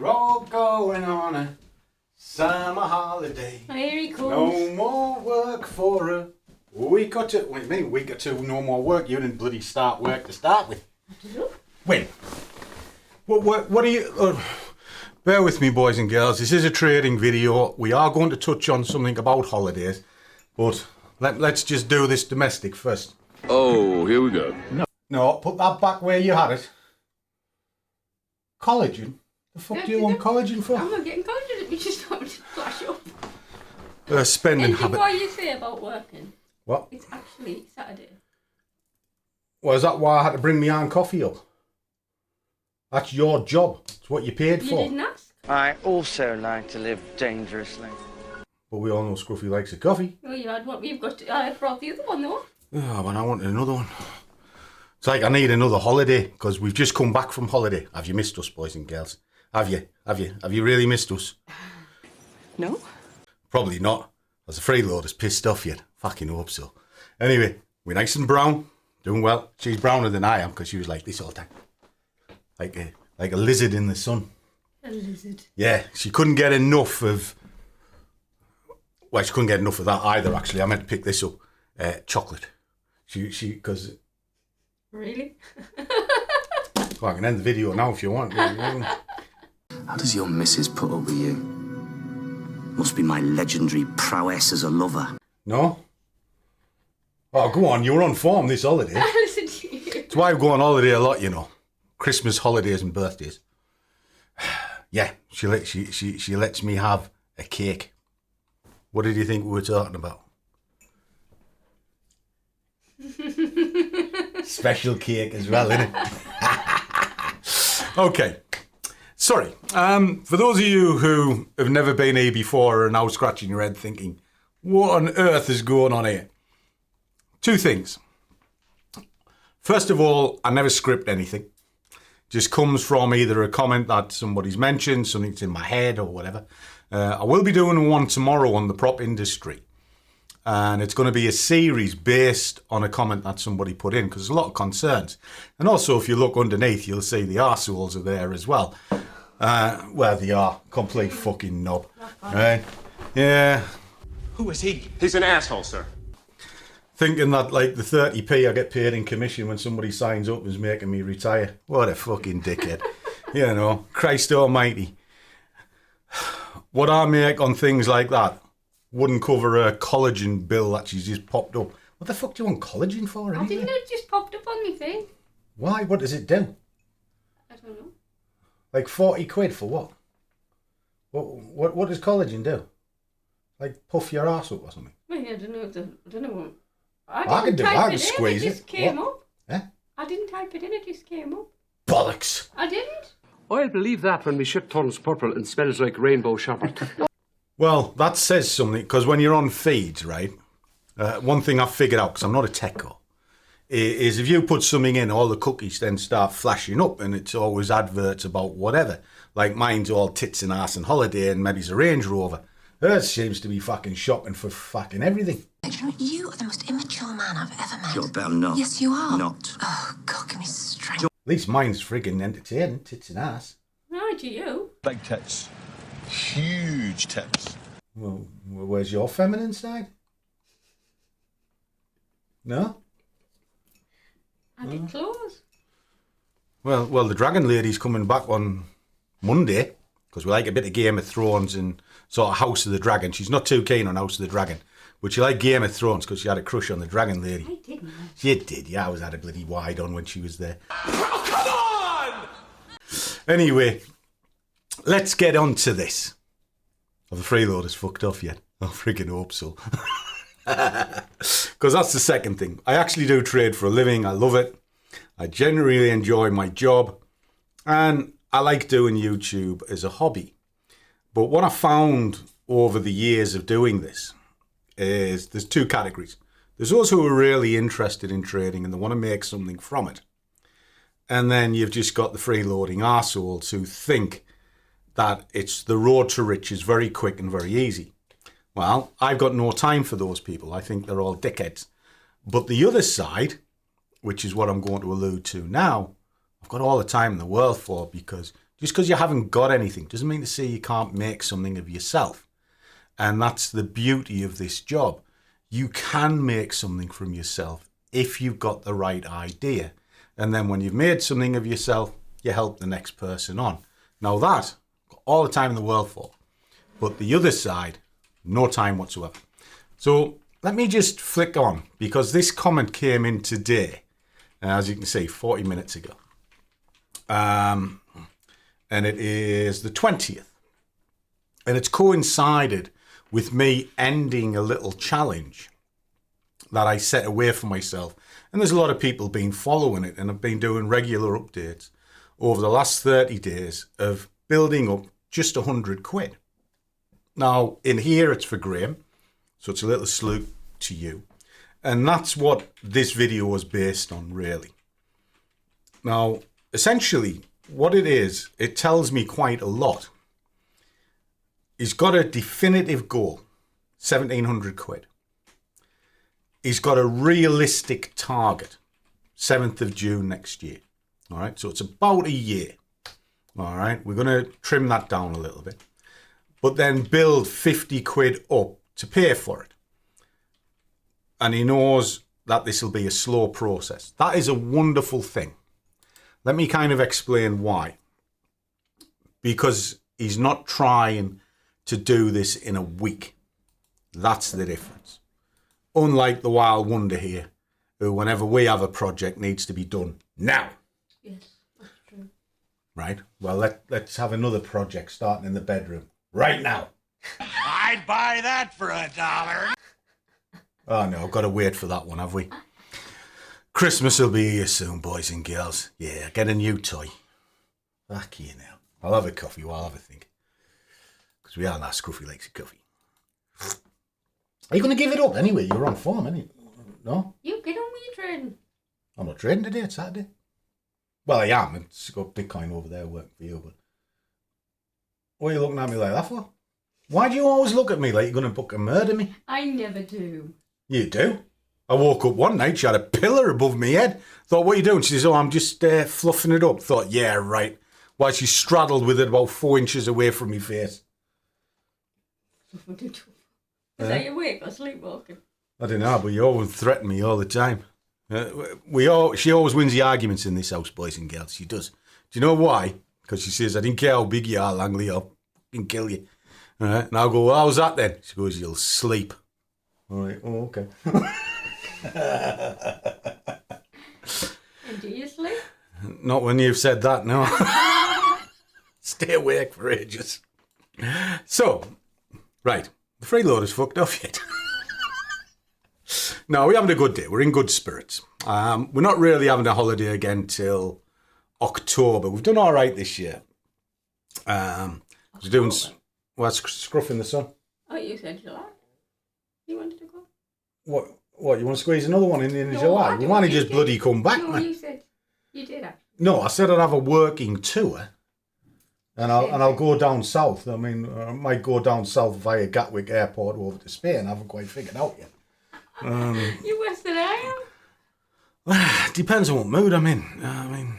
We're all going on a summer holiday. Here he comes. No more work for a week or two. Wait a minute, week or two, no more work. You didn't bloody start work to start with. When? What are you... bear with me, boys and girls. This is a trading video. We are going to touch on something about holidays. But let's just do this domestic first. Oh, here we go. No, put that back where you had it. Collagen? The fuck do you want collagen for? I'm not getting collagen. You just want to flash up. Spending Anything habit. what you say about working? What? It's actually Saturday. Well, is that why I had to bring my own coffee up? That's your job. It's what you paid You for. didn't ask? I also like to live dangerously. But we all know Scruffy likes a coffee. Oh, you had what we've got. I brought the other one though. Oh, but I wanted another one. It's like I need another holiday because we've just come back from holiday. Have you missed us, boys and girls? Have you? Have you really missed us? No. Probably not. As a freeloader's pissed off yet. Fucking hope so. Anyway, we're nice and brown. Doing well. She's browner than I am because she was like this all the time. Like a lizard in the sun. A lizard. Yeah, she couldn't get enough of... Well, she couldn't get enough of that either, actually. I meant to pick this up. Chocolate. Because... Really? Well, I can end the video now if you want. How does your missus put up with you? Must be my legendary prowess as a lover. No? Oh, go on. You were on form this holiday. Listen to you. That's why I go on holiday a lot, you know. Christmas, holidays and birthdays. Yeah, she lets me have a cake. What did you think we were talking about? Special cake as well, innit? Okay. Sorry. For those of you who have never been here before and are now scratching your head thinking, what on earth is going on here? Two things. First of all, I never script anything. Just comes from either a comment that somebody's mentioned, something's in my head or whatever. I will be doing one tomorrow on the prop industry. And it's going to be a series based on a comment that somebody put in because there's a lot of concerns. And also, if you look underneath, you'll see the arseholes are there as well. Where they are. Complete fucking knob. Right? Yeah. Who is he? He's an asshole, sir. Thinking that, like, the 30p I get paid in commission when somebody signs up is making me retire. What a fucking dickhead. You know, Christ almighty. What I make on things like that wouldn't cover a collagen bill that she's just popped up. What the fuck do you want collagen for anyway? I didn't know it just popped up on my thing. Why? What does it do? I don't know. Like 40 quid for what? What does collagen do? Like puff your arse up or something? Well, I don't know. I don't know. I can do that. I can squeeze it. Just came What? up. Eh? I didn't type it in. It just came up. Bollocks. I didn't. I'll believe that when my shit turns purple and smells like rainbow sherbet. Well, that says something, because when you're on feeds, right, one thing I've figured out, because I'm not a techo, is if you put something in, all the cookies then start flashing up, and it's always adverts about whatever. Like mine's all tits and ass and holiday, and maybe it's a Range Rover. Hers seems to be fucking shopping for fucking everything. You are the most immature man I've ever met. Sure, but I'm not. Yes, you are. Not. Oh, God, give me strength. At least mine's friggin' entertaining, tits and ass. No, to you. Big tits. Huge tits. Well, where's your feminine side? No? I did close. Well, the Dragon Lady's coming back on Monday, because we like a bit of Game of Thrones and sort of House of the Dragon. She's not too keen on House of the Dragon, but she liked Game of Thrones because she had a crush on the Dragon Lady. I didn't. She did, yeah. I was had a bloody wide on when she was there. Oh, come on! Anyway, let's get on to this. Have the freeloaders fucked off yet? I freaking hope so. Because that's the second thing. I actually do trade for a living. I love it. I genuinely enjoy my job. And I like doing YouTube as a hobby. But what I found over the years of doing this is there's two categories. There's those who are really interested in trading and they want to make something from it. And then you've just got the freeloading arseholes who think that it's the road to riches, very quick and very easy. Well, I've got no time for those people. I think they're all dickheads. But the other side, which is what I'm going to allude to now, I've got all the time in the world for, because Just because you haven't got anything doesn't mean to say you can't make something of yourself. And that's the beauty of this job. You can make something from yourself if you've got the right idea. And then when you've made something of yourself, you help the next person on. Now that, all the time in the world for. But the other side, no time whatsoever. So let me just flick on, because this comment came in today, as you can see, 40 minutes ago. And it is the 20th. And it's coincided with me ending a little challenge that I set away for myself. And there's a lot of people been following it, and I've been doing regular updates over the last 30 days of building up just 100 quid. Now, in here, it's for Graham, so it's a little salute to you. And that's what this video was based on, really. Now, essentially, what it is, it tells me quite a lot. He's got a definitive goal, 1,700 quid. He's got a realistic target, 7th of June next year. All right, so it's about a year. All right, we're going to trim that down a little bit, but then build 50 quid up to pay for it. And he knows that this will be a slow process. That is a wonderful thing. Let me kind of explain why. Because he's not trying to do this in a week. That's the difference. Unlike the Wild Wonder here, who whenever we have a project needs to be done now. Yes, that's true. Right? Well, let's have another project starting in the bedroom right now. I'd buy that for $1. Oh no, I've got to wait for that one, have we? Christmas will be here soon, boys and girls. Yeah, get a new toy. Fuck you now. I'll have a coffee while I have a think. Because we are now Scruffy likes a coffee. Are you going to give it up anyway? You're on form, aren't you? No? You get on with your trading. I'm not trading today, it's Saturday. Well, I am. It's got Bitcoin over there working for you, but... What are you looking at me like that for? Why do you always look at me like you're going to book and murder me? I never do. You do? I woke up one night, she had a pillar above me head. Thought, what are you doing? She says, oh, I'm just fluffing it up. Thought, yeah, right. While she straddled with it about 4 inches away from me face. Is that you awake or sleepwalking? I don't know, but you always threaten me all the time. She always wins the arguments in this house, boys and girls. She does. Do you know why? Because she says, I didn't care how big you are, Langley, I'll fucking kill you. All right? And I'll go, well, how's that then? She goes, you'll sleep. All right, oh, okay. And do you sleep? Not when you've said that, no. Stay awake for ages. So, right, the freeloader's fucked off yet. No, we're having a good day. We're in good spirits. We're not really having a holiday again till October. We've done all right this year. We're doing, well, Scruff in the sun. Oh, you said July. You wanted to go? What? You want to squeeze another one in No, July? I We don't want to think just you bloody did. come back, No, man. you said you did actually. No, I said I'd have a working tour, and I'll go down south. I mean, I might go down south via Gatwick Airport over to Spain. I haven't quite figured out yet. You worse than I am. Depends on what mood I'm in. I mean,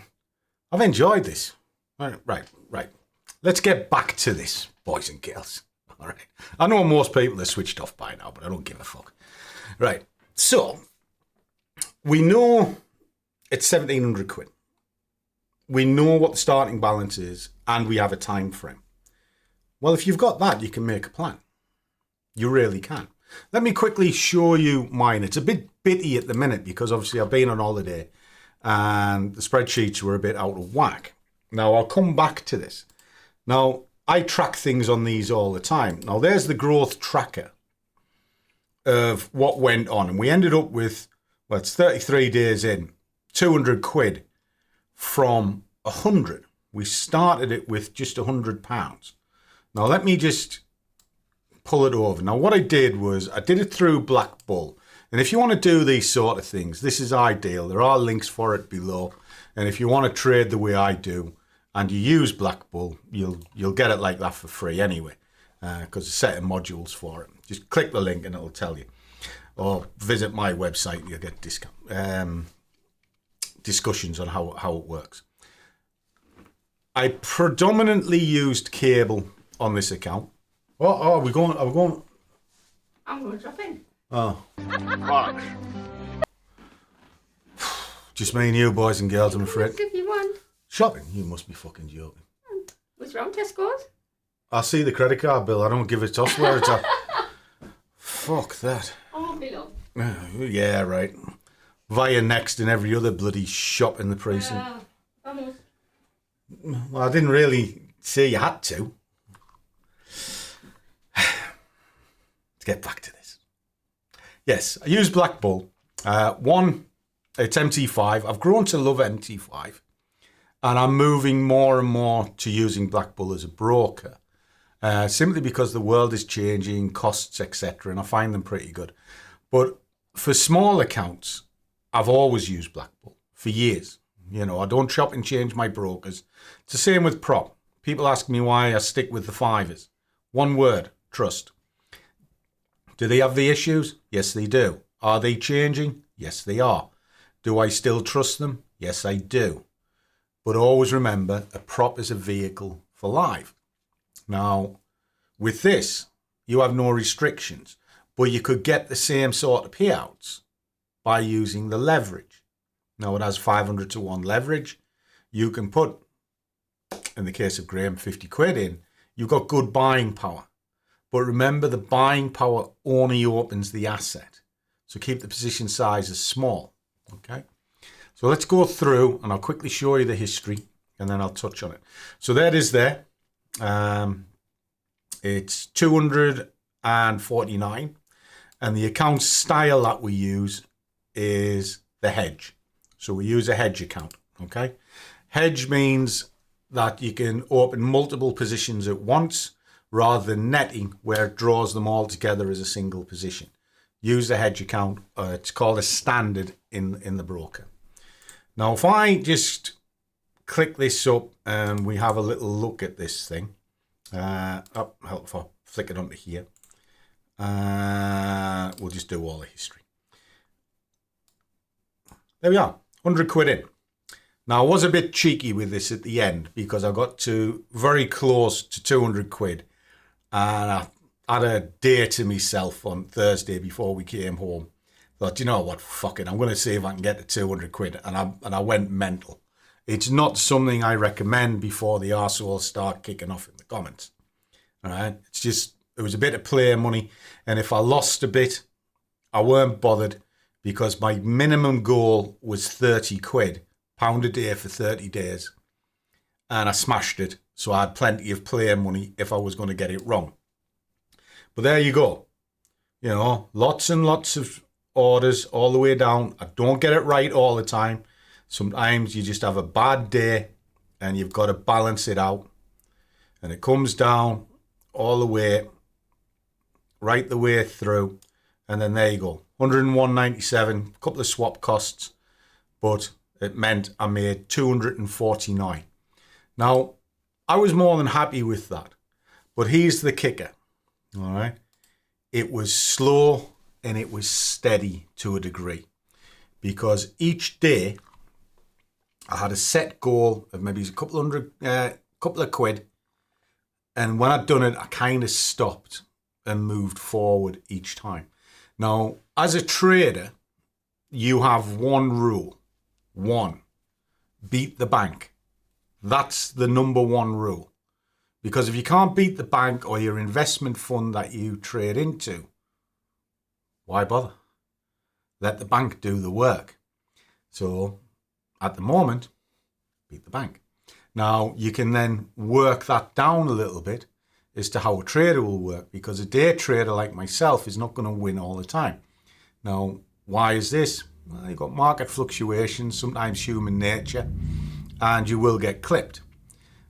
I've enjoyed this. Right. Let's get back to this, boys and girls. All right. I know most people are switched off by now, but I don't give a fuck. Right. So, we know it's 1,700 quid. We know what the starting balance is, and we have a time frame. Well, if you've got that, you can make a plan. You really can. Let me quickly show you mine. It's a bit bitty at the minute because obviously I've been on holiday and the spreadsheets were a bit out of whack. Now, I'll come back to this. Now, I track things on these all the time. Now, there's the growth tracker of what went on. And we ended up with, well, it's 33 days in, 200 quid from 100. We started it with just £100. Now, let me just pull it over. Now, what I did was I did it through BlackBull. And if you want to do these sort of things, this is ideal. There are links for it below. And if you want to trade the way I do and you use BlackBull, you'll get it like that for free anyway, because there's a set of modules for it. Just click the link and it'll tell you. Or visit my website, you'll get discussions on how it works. I predominantly used cable on this account. Oh, are we going? I'm going shopping. Oh. Just me and you, boys and girls, I'm afraid. If you want. Shopping? You must be fucking joking. What's wrong, Tesco's? I see the credit card bill. I don't give a toss where it's at. Fuck that. Oh, below. Yeah, right. Via Next and every other bloody shop in the precinct. Almost. Well, I didn't really say you had to. Let's get back to this. Yes, I use BlackBull. It's MT5. I've grown to love MT5. And I'm moving more and more to using BlackBull as a broker. Simply because the world is changing, costs, etc. And I find them pretty good. But for small accounts, I've always used BlackBull for years. You know, I don't chop and change my brokers. It's the same with prop. People ask me why I stick with the fivers. One word, trust. Do they have the issues? Yes, they do. Are they changing? Yes, they are. Do I still trust them? Yes, I do. But always remember, a prop is a vehicle for life. Now, with this, you have no restrictions, but you could get the same sort of payouts by using the leverage. Now, it has 500 to 1 leverage. You can put, in the case of Graham, 50 quid in. You've got good buying power. But remember, the buying power only opens the asset. So keep the position sizes small. Okay? So let's go through and I'll quickly show you the history and then I'll touch on it. So there it is there. It's 249 and the account style that we use is the hedge. So we use a hedge account. Okay? Hedge means that you can open multiple positions at once rather than netting where it draws them all together as a single position. Use the hedge account. It's called a standard in the broker. Now, if I just click this up and we have a little look at this thing, help if I flick it onto here. We'll just do all the history. There we are, 100 quid in. Now, I was a bit cheeky with this at the end because I got to very close to 200 quid and I had a day to myself on Thursday before we came home. Thought, you know what, fuck it, I'm going to see if I can get to 200 quid. And I went mental. It's not something I recommend before the arseholes start kicking off in the comments. All right? It's just, it was a bit of player money. And if I lost a bit, I weren't bothered because my minimum goal was 30 quid, pound a day for 30 days. And I smashed it. So I had plenty of player money if I was going to get it wrong. But there you go. You know, lots and lots of orders all the way down. I don't get it right all the time. Sometimes you just have a bad day and you've got to balance it out. And it comes down all the way, right the way through. And then there you go. 101.97, a couple of swap costs. But it meant I made 249. Now, I was more than happy with that. But here's the kicker. All right. It was slow and it was steady to a degree because each day I had a set goal of maybe a couple of quid. And when I'd done it, I kind of stopped and moved forward each time. Now, as a trader, you have one rule. One, beat the bank. That's the number one rule. Because if you can't beat the bank or your investment fund that you trade into, why bother? Let the bank do the work. So at the moment, beat the bank. Now you can then work that down a little bit as to how a trader will work because a day trader like myself is not going to win all the time. Now, why is this? Well, you've got market fluctuations, sometimes human nature, and you will get clipped.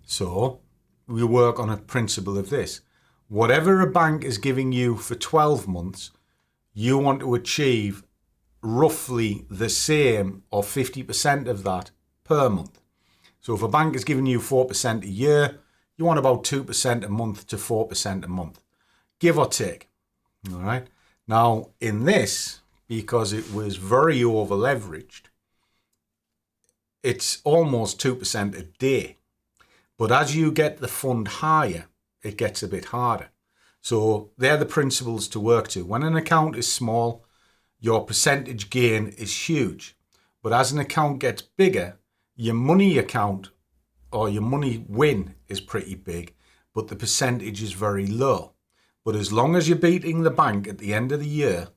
So we work on a principle of this. Whatever a bank is giving you for 12 months, you want to achieve roughly the same or 50% of that per month. So if a bank is giving you 4% a year, you want about 2% a month to 4% a month, give or take. All right. Now, in this, because it was very over leveraged, it's almost 2% a day. But as you get the fund higher, it gets a bit harder. So they're the principles to work to. When an account is small, your percentage gain is huge. But as an account gets bigger, your money account or your money win is pretty big, but the percentage is very low. But as long as you're beating the bank at the end of the year,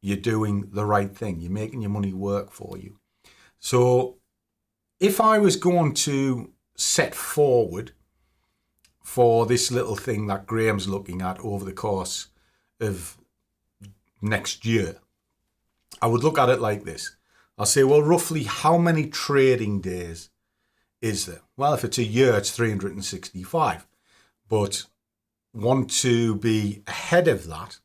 you're doing the right thing. You're making your money work for you. So if I was going to set forward for this little thing that Graham's looking at over the course of next year, I would look at it like this. I'll say, well, roughly how many trading days is there? Well, if it's a year, it's 365. But want to be ahead of that.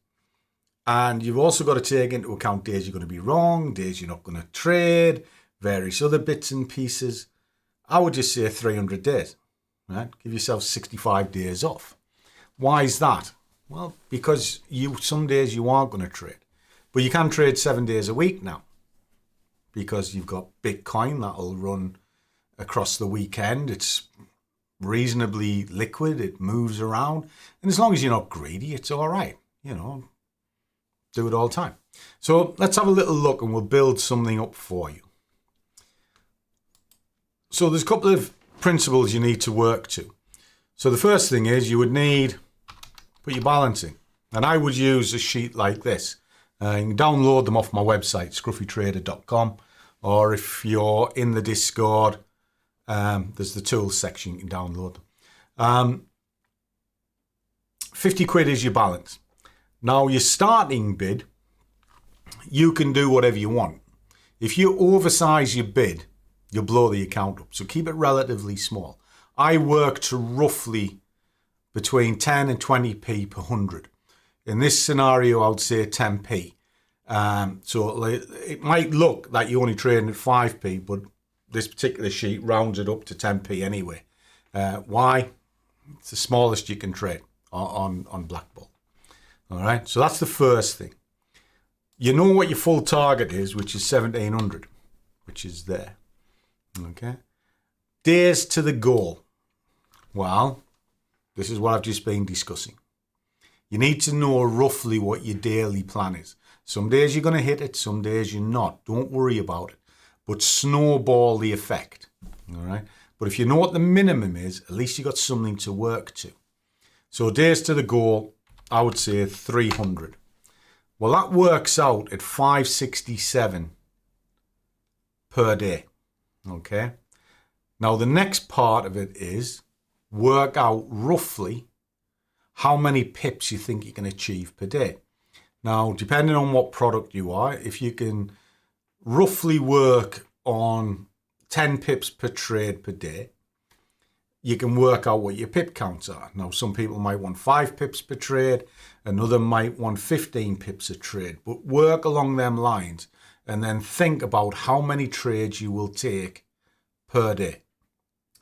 And you've also got to take into account days you're going to be wrong, days you're not going to trade, various other bits and pieces. I would just say 300 days. Right? Give yourself 65 days off. Why is that? Well, because some days you aren't going to trade. But you can trade 7 days a week now. Because you've got Bitcoin that'll run across the weekend. It's reasonably liquid. It moves around. And as long as you're not greedy, it's all right. You know, do it all the time. So let's have a little look and we'll build something up for you. So there's a couple of principles you need to work to. So the first thing is you would need, put your balance in. And I would use a sheet like this. You can download them off my website, scruffytrader.com. Or if you're in the Discord, there's the tools section, you can download them. 50 quid is your balance. Now, your starting bid, you can do whatever you want. If you oversize your bid, you'll blow the account up. So keep it relatively small. I work to roughly between 10 and 20p per 100. In this scenario, I would say 10p. So it might look that you're only trading at 5p, but this particular sheet rounds it up to 10p anyway. Why? It's the smallest you can trade on BlackBull. All right, so that's the first thing. You know what your full target is, which is 1700, which is there. Okay. Days to the goal. Well, this is what I've just been discussing. You need to know roughly what your daily plan is. Some days you're going to hit it, some days you're not. Don't worry about it. But snowball the effect. All right. But if you know what the minimum is, at least you got something to work to. So days to the goal, I would say 300. Well, that works out at 567 per day. Okay. Now, the next part of it is work out roughly how many pips you think you can achieve per day. Now, depending on what product you are, if you can roughly work on 10 pips per trade per day, you can work out what your pip counts are. Now, some people might want 5 pips per trade, another might want 15 pips a trade, but work along them lines and then think about how many trades you will take per day.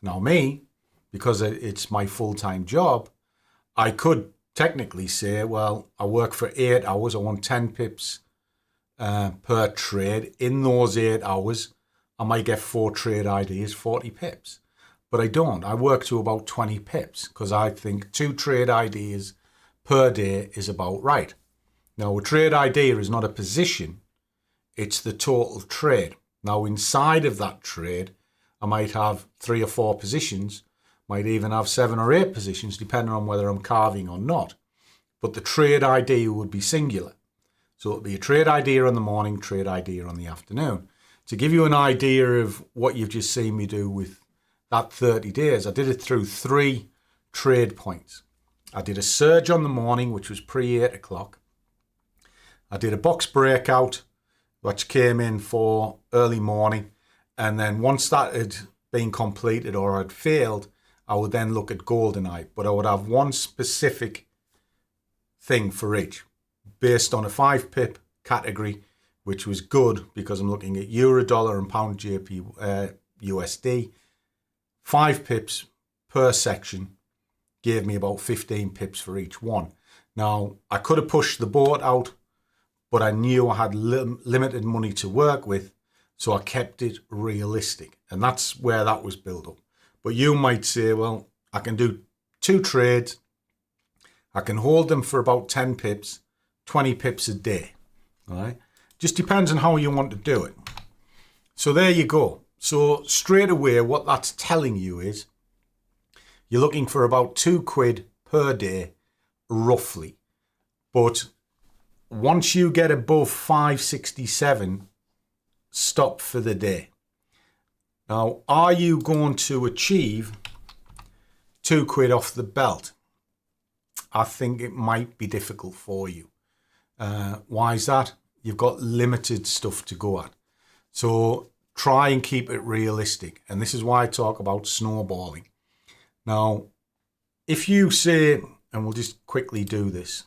Now, me, because it's my full-time job, I could technically say, well, I work for 8 hours, I want 10 pips per trade. In those 8 hours, I might get 4 trade ideas, 40 pips. But I don't. I work to about 20 pips because I think 2 trade ideas per day is about right. Now, a trade idea is not a position. It's the total trade. Now, inside of that trade, I might have 3 or 4 positions, might even have 7 or 8 positions, depending on whether I'm carving or not. But the trade idea would be singular. So it would be a trade idea in the morning, trade idea on the afternoon. To give you an idea of what you've just seen me do with that 30 days, I did it through 3 trade points. I did a surge on the morning, which was pre-8 o'clock. I did a box breakout, which came in for early morning. And then once that had been completed or had failed, I would then look at GoldenEye. But I would have one specific thing for each, based on a 5 pip category, which was good because I'm looking at Euro, Dollar and Pound JP USD. 5 pips per section gave me about 15 pips for each one. Now, I could have pushed the boat out, but I knew I had limited money to work with, so I kept it realistic. And that's where that was built up. But you might say, well, I can do 2 trades. I can hold them for about 10 pips, 20 pips a day. All right. Just depends on how you want to do it. So there you go. So straight away, what that's telling you is you're looking for about £2 per day, roughly. But once you get above 567, stop for the day. Now, are you going to achieve £2 off the belt? I think it might be difficult for you. Why is that? You've got limited stuff to go at. So try and keep it realistic. And this is why I talk about snowballing. Now, if you say, and we'll just quickly do this.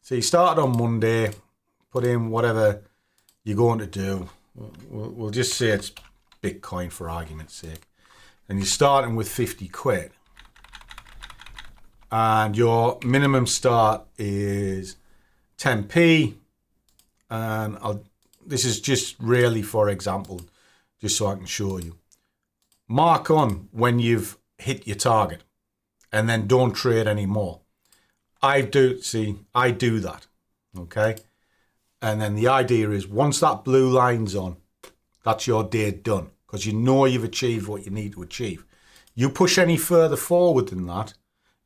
So you started on Monday, put in whatever you're going to do. We'll just say it's Bitcoin for argument's sake. And you're starting with £50. And your minimum start is 10p. And this is just really for example, just so I can show you. Mark on when you've hit your target and then don't trade anymore. I do that, okay? And then the idea is once that blue line's on, that's your day done because you know you've achieved what you need to achieve. You push any further forward than that,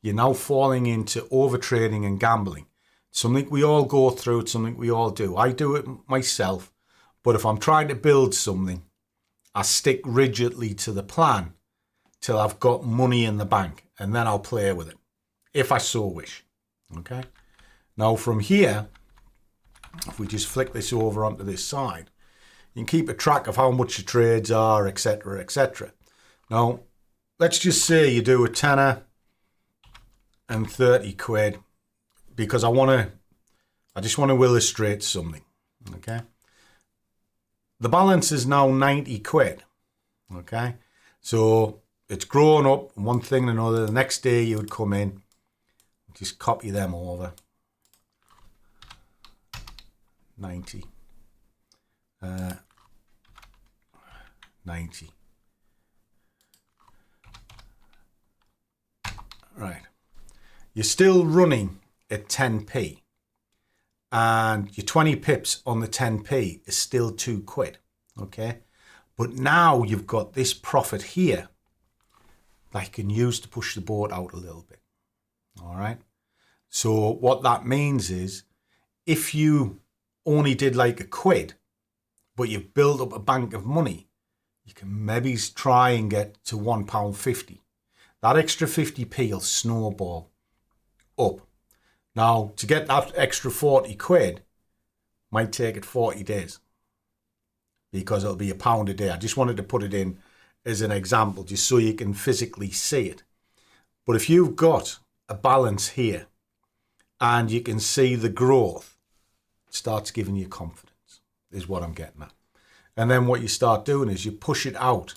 you're now falling into overtrading and gambling. Something we all go through, it's something we all do. I do it myself, but if I'm trying to build something, I stick rigidly to the plan till I've got money in the bank, and then I'll play with it, if I so wish. Okay? Now from here, if we just flick this over onto this side, you can keep a track of how much your trades are, etc., etc. Now, let's just say you do a tenner and £30 because I just want to illustrate something. Okay? The balance is now £90. Okay? So it's grown up one thing and another. The next day you would come in, just copy them over. 90. 90. Right. You're still running at 10p. And your 20 pips on the 10p is still £2. Okay? But now you've got this profit here that you can use to push the boat out a little bit. All right? So what that means is if you only did like £1, but you've built up a bank of money, you can maybe try and get to £1.50. That extra 50p will snowball up. Now, to get that extra £40 might take it 40 days because it'll be £1 a day. I just wanted to put it in as an example just so you can physically see it. But if you've got a balance here and you can see the growth, it starts giving you confidence, is what I'm getting at. And then what you start doing is you push it out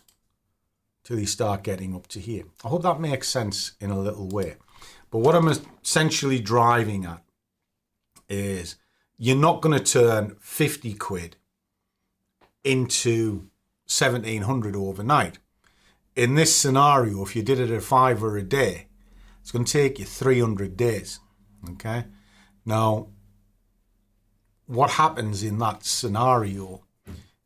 till you start getting up to here. I hope that makes sense in a little way. But what I'm essentially driving at is you're not going to turn £50 into 1,700 overnight. In this scenario, if you did it at £5 a day, it's going to take you 300 days. Okay? Now, what happens in that scenario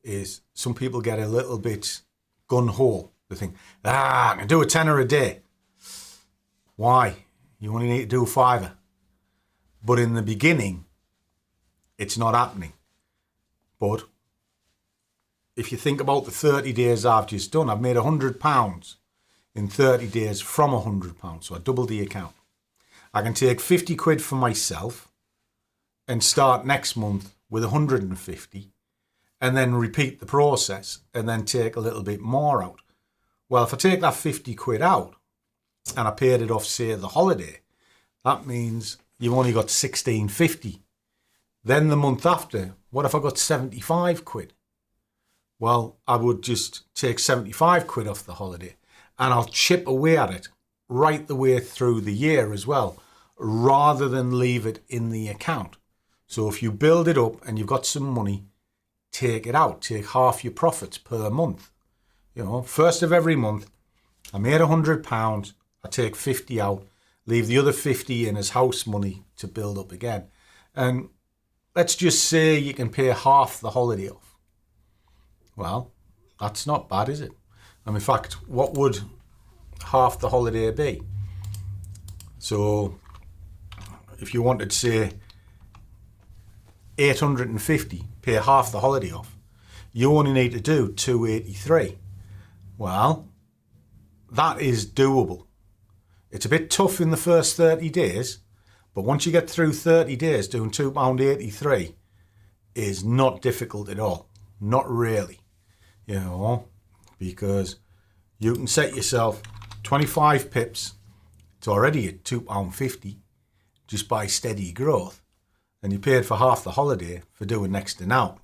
is some people get a little bit gun-ho. They think, I can do a tenner a day. Why? You only need to do £5. But in the beginning, it's not happening. But if you think about the 30 days I've just done, I've made £100 in 30 days from £100. So I doubled the account. I can take £50 for myself and start next month with 150 and then repeat the process and then take a little bit more out. Well, if I take that £50 out and I paid it off, say, the holiday, that means you've only got £16.50. Then the month after, what if I got £75? Well, I would just take £75 off the holiday and I'll chip away at it right the way through the year as well, rather than leave it in the account. So if you build it up and you've got some money, take it out. Take half your profits per month. You know, first of every month, I made £100. I take 50 out, leave the other 50 in as house money to build up again. And let's just say you can pay half the holiday off. Well, that's not bad, is it? And in fact, what would half the holiday be? So if you wanted to say 850, pay half the holiday off, you only need to do 283. Well, that is doable. It's a bit tough in the first 30 days, but once you get through 30 days, doing £2.83 is not difficult at all. Not really, you know, because you can set yourself 25 pips. It's already at £2.50 just by steady growth. And you paid for half the holiday for doing next to now.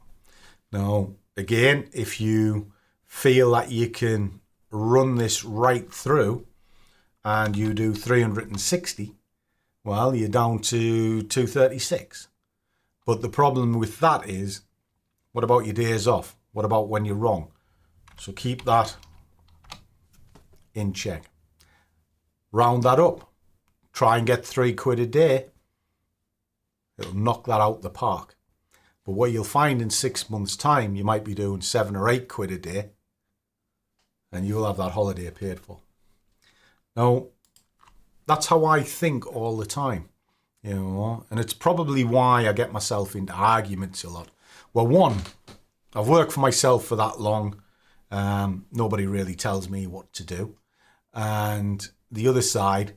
Now, again, if you feel that you can run this right through and you do 360, well, you're down to 236. But the problem with that is, what about your days off? What about when you're wrong? So keep that in check. Round that up. Try and get £3 a day. It'll knock that out the park. But what you'll find in 6 months' time, you might be doing £7 or £8 a day, and you'll have that holiday paid for. Now, that's how I think all the time, you know, and it's probably why I get myself into arguments a lot. Well, one, I've worked for myself for that long. Nobody really tells me what to do. And the other side,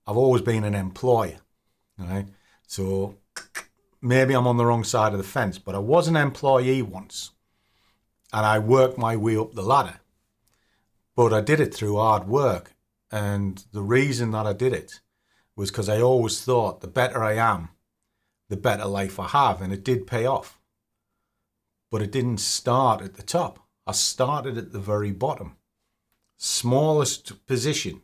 I've always been an employer, right? So maybe I'm on the wrong side of the fence, but I was an employee once and I worked my way up the ladder. But I did it through hard work. And the reason that I did it was because I always thought the better I am, the better life I have. And it did pay off. But it didn't start at the top. I started at the very bottom, smallest position.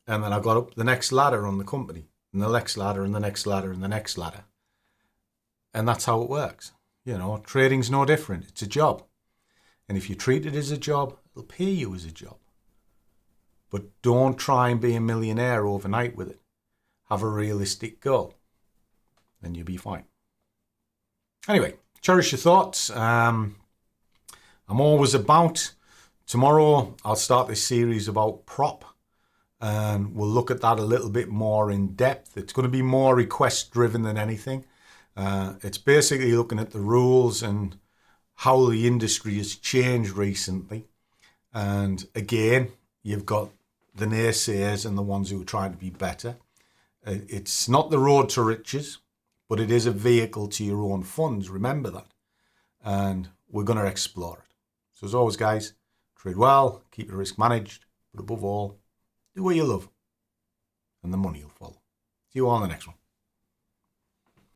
And then I got up the next ladder on the company, and the next ladder, and the next ladder, and the next ladder. And that's how it works. You know, trading's no different. It's a job. And if you treat it as a job, it'll pay you as a job. But don't try and be a millionaire overnight with it. Have a realistic goal, and you'll be fine. Anyway, cherish your thoughts. I'm always about. Tomorrow, I'll start this series about prop. And we'll look at that a little bit more in depth. It's going to be more request driven than anything. It's basically looking at the rules and how the industry has changed recently. And again, you've got the naysayers and the ones who are trying to be better. It's not the road to riches, but it is a vehicle to your own funds. Remember that. And we're going to explore it. So as always, guys, trade well, keep your risk managed, but above all, do what you love, and the money will follow. See you all in the next one.